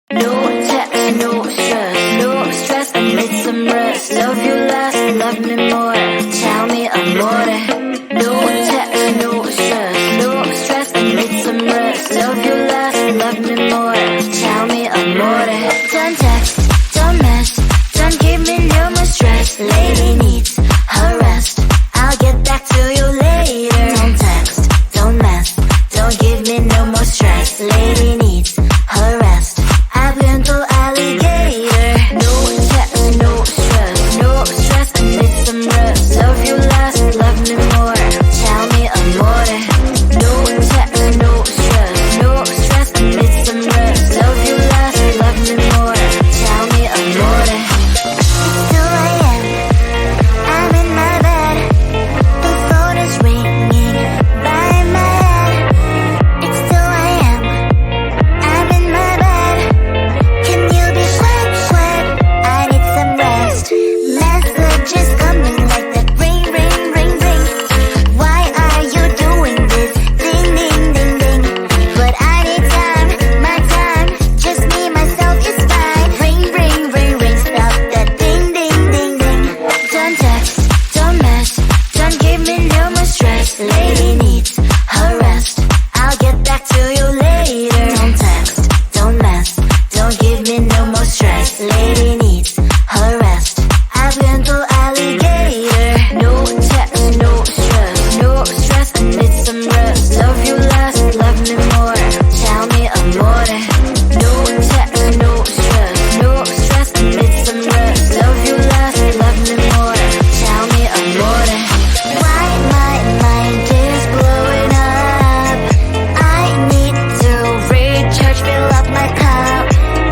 No text, no stress, no stress, I need some rest. Love you less, love me more, tell me amore. No text, no stress, no stress, I need some rest. Love you less, love me more, tell me amore. Don't text, don't mess, don't give me no more stress. Lady needs her rest, I'll get back to you later. Don't text, don't mess, don't give me no more stress. Lady needs her rest, I've been to alligator. No text, no stress, no stress, I need some rest. Love you less, love me more, tell me amore. No text, no stress, no stress, I need some rest. Love you less, love me more, tell me amore. It's 2 a.m., I'm in my bed, the phone is ringing by my head. It's 2 a.m., I'm in my bed, can you be quiet? I need some rest. Messages coming like that, ring, ring, ring, ring. Why are you doing this? Ding, ding, ding, ding. But I need time, my time, just me, myself is fine. Ring, ring, ring, ring, stop that ding, ding, ding, ding. Don't text, don't mess, don't give me no more stress. Lady needs her rest, I'll get back to you later. Don't text, don't mess, don't give me no more stress. Lady needs her rest, I've been to alligator. No text, no stress, no stress, I need some rest. Love you less, love me more, tell me amore. No text, no stress, no stress, I need some rest. Love you less, love me more, tell me amore. Why my mind is blowing up, I need to recharge, fill up my cup.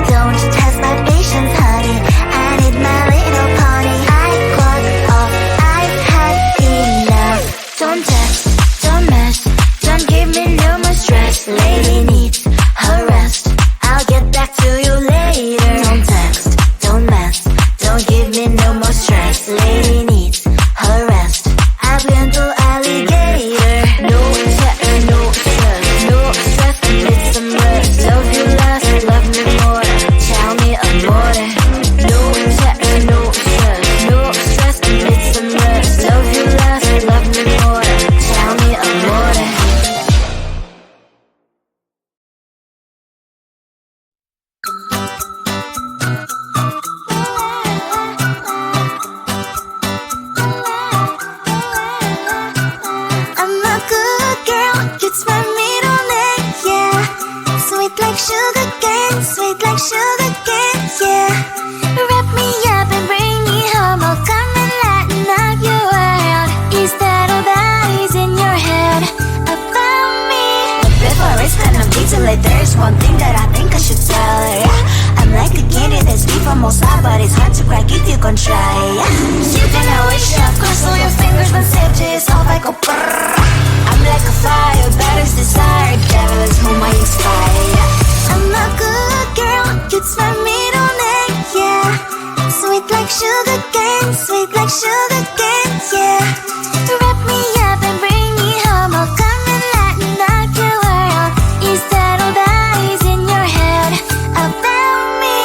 Don't test my patience, honey, I need my little pony. I clock off, I've had enough. Don't text, don't mess, don't give me no more stress. Lady needs her rest, I'll get back to you later. Don't text, don't mess, don't give me no more stress. Lady needs her rest, I've been to alligator. No text, no stress, no stress, I need some rest. Love you less, love me more, tell me amore. No text, no stress, no stress, I need some rest. Love you less, love me more, tell me amore. I'm a good girl, it's my middle name, yeah. Sweet like sugar cane, sweet like sugar cane, yeah. Wrap me up and bring me home, I'll come and lighten up your world. Is that all that is in your head about me? But before I spend a detail, there's one thing that I think I should tell her, yeah. I'm like a candy that's deep from outside, but it's hard to crack if you can try, yeah. You can always shove, cross all your fingers, when safety is off, I go brrrr. I'm like a fire, battles desire, devil is whom I inspire, yeah. I'm a good girl, it's my middle name, yeah. Sweet like sugar cane, sweet like sugar cane, yeah. Wrap me up and bring me home, I'll come and lighten up your world. Is that all that is in your head about me?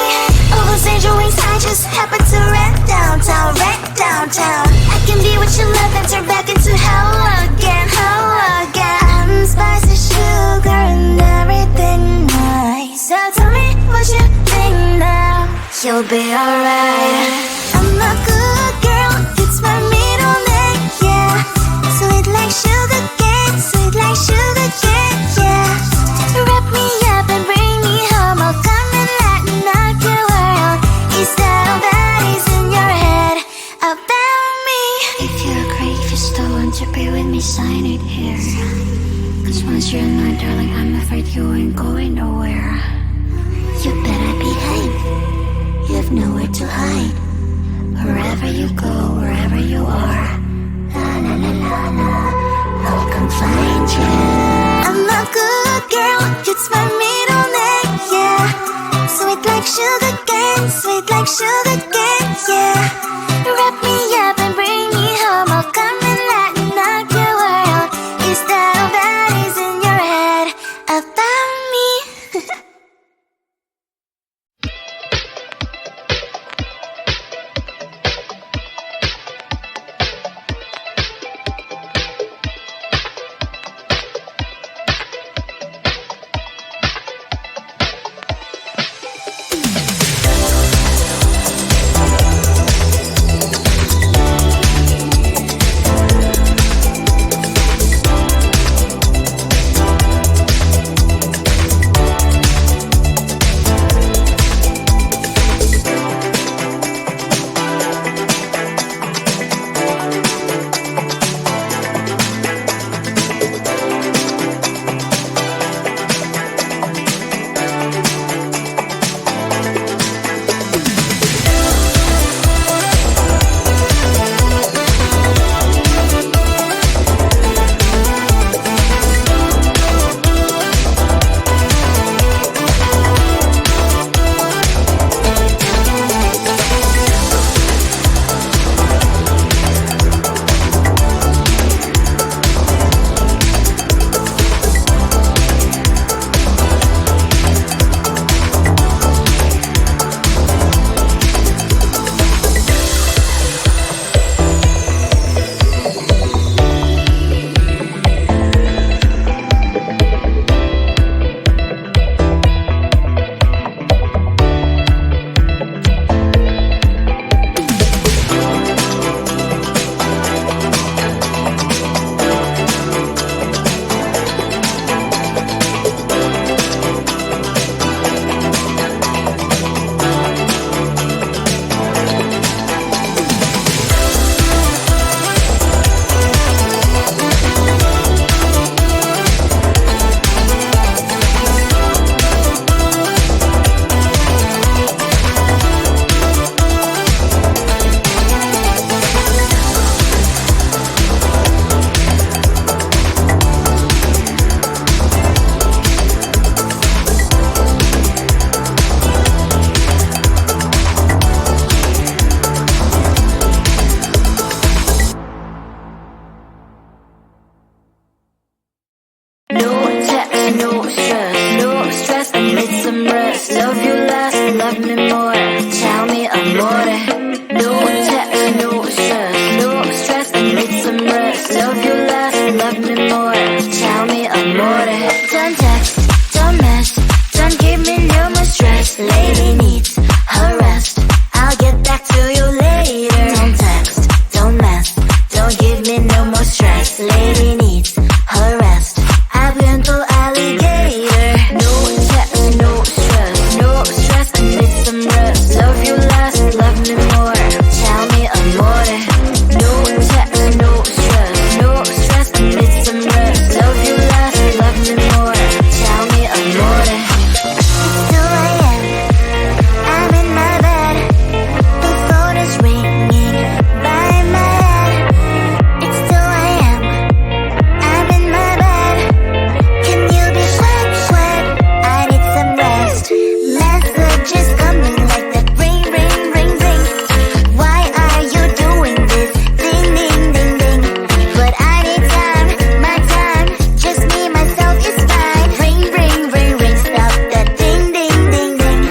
All those angel wings I just happen to rent downtown, rent downtown. I can be what you love and turn back into hell again, hell again. I'm spicy sugar and everything nice. So tell me what you think now, you'll be alright. I'm a good girl, it's my middle name, yeah. Sweet like sugar cane, sweet like sugar cane, yeah. Wrap me up and bring me home, I'll come and lighten up your world. Is that all that is in your head about me? If you agree, if you still want to be with me, sign it here. Cause once you're mine, darling, I'm afraid you ain't going nowhere. You better behave, you have nowhere to hide. Wherever you go, wherever you are, la la la la la, I'll come find you. I'm a good girl, it's my middle name, yeah. Sweet like sugar cane, sweet like sugar cane, yeah. Wrap me up and bring me home, I'll come and lighten up your world. Is that all that is in your head about me? love you less, love me more. Tell me amore. No text, no stress, no stress, I need some rest. Love you less, love me more. Tell me amore. Don't text, don't mess, don't give me no more stress. Lady needs her rest, I'll get back to you later. Don't text, don't mess, don't give me no more stress. Lady needs her rest, I've been to alligator. No text, no stress, no stress, I need some rest. Love you less, love me more. Tell me amore. No text, no stress, no stress, I need some rest. Love you less, love me more. Tell me amore. It's 2 a.m. I'm in my bed. The phone is ringing by my head. It's 2 a.m. I'm in my bed. Can you be quiet? I need some rest. Messages coming like that ring, ring, ring, ring. Why are you doing this? Ding, ding, ding, ding. But I need time, my time. Just me, myself is fine. Ring, ring, ring, ring. Stop that ding, ding, ding, ding.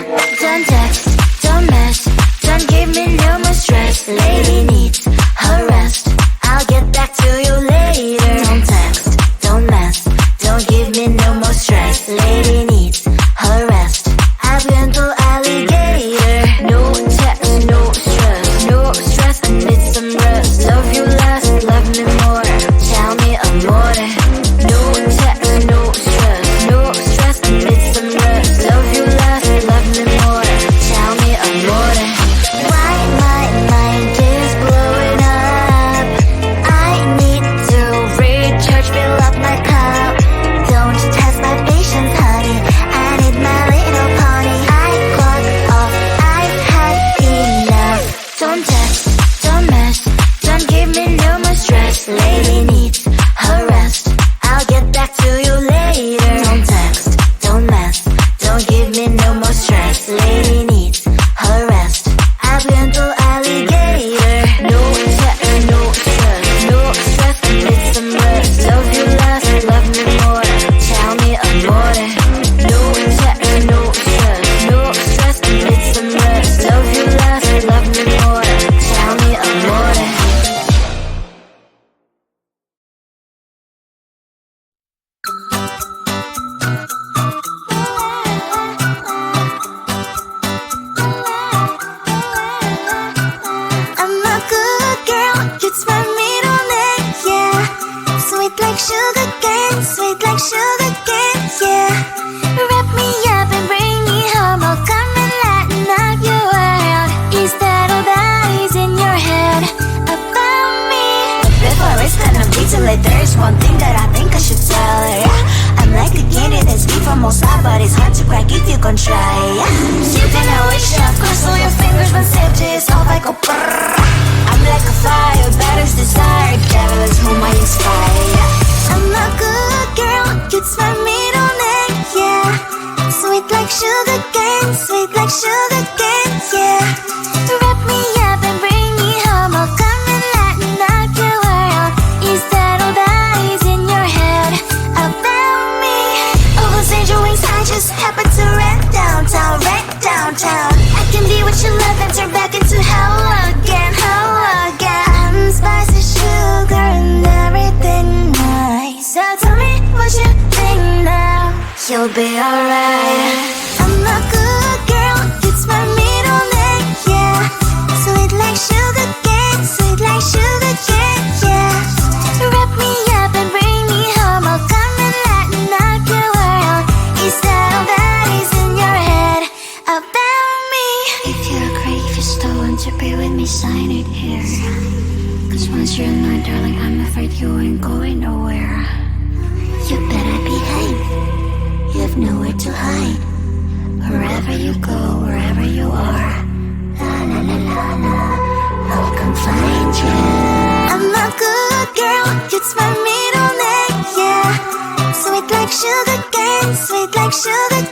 Don't text, don't mess, don't give me no more stress. Lady needs her rest, I'll get back to you later. Don't text, don't mess, don't give me no more stress. Lady needs her rest, I've been to alligator. No text, no stress, no stress, I need some rest. Love you less, love me more. Tell me amore. No text, no stress, no stress, I need some rest. Love you less, love me more. Tell me amore. Why my mind is blowing up? I need to recharge, fill up my cup. Don't test my patience, honey, I need my little pony. I clock off, I've had enough. Don't text, don't mess, don't give me no more stress. Lady needs her rest, I'll get back to you later. Don't text, don't mess, don't give me no more stress. Lady needs her rest, I've been to alligator. No text, no stress, no stress, I need some rest. Love you less, love me more. Tell me amore. No text, no stress, no stress, I need some rest. Love you less, love me more. Tell me amore. I'm a good girl, it's my middle name, yeah. Sweet like sugar cane, sweet like sugar cane, yeah. Wrap me up and bring me home, I'll come and lighten up your world. Is that all that is in your head about me? But before it's gonna be too late, there's one thing that I think I should tell her, yeah. I'm like a candy that's deep from all side, but it's hard to crack if you can try, yeah. Shooting a wish, of course, all your fingers when safety is off, I go brrrr. I'm like a fire, batter's desire, devil is whom I inspire. I'm a good girl, it's my middle name, yeah. Sweet like sugar cane, sweet like sugar cane, yeah. Wrap me up and bring me home, I'll come and lighten up your world. Is that all that is in your head about me? Oversend your wings, I just happen to rent downtown, rent downtown. I can be what you love and turn back into hell again, hell again. I'm spicy sugar and everything nice. So tell me what you think now. You'll be alright. I'm a good girl, it's my middle name, yeah. Sweet like sugar cane, sweet like sugar cane, yeah. Wrap me up and bring me home, I'll come and lighten up your world. Is that all that is in your head about me? If you're great, if you're stolen to be with me, sign it here. Cause once you're mine, darling, I'm afraid you ain't going nowhere. You better behave, you have nowhere to hide. Wherever you go, wherever you are, la la la la la, I'll come find you. I'm a good girl, it's my middle name, yeah. Sweet like sugar cane, sweet like sugar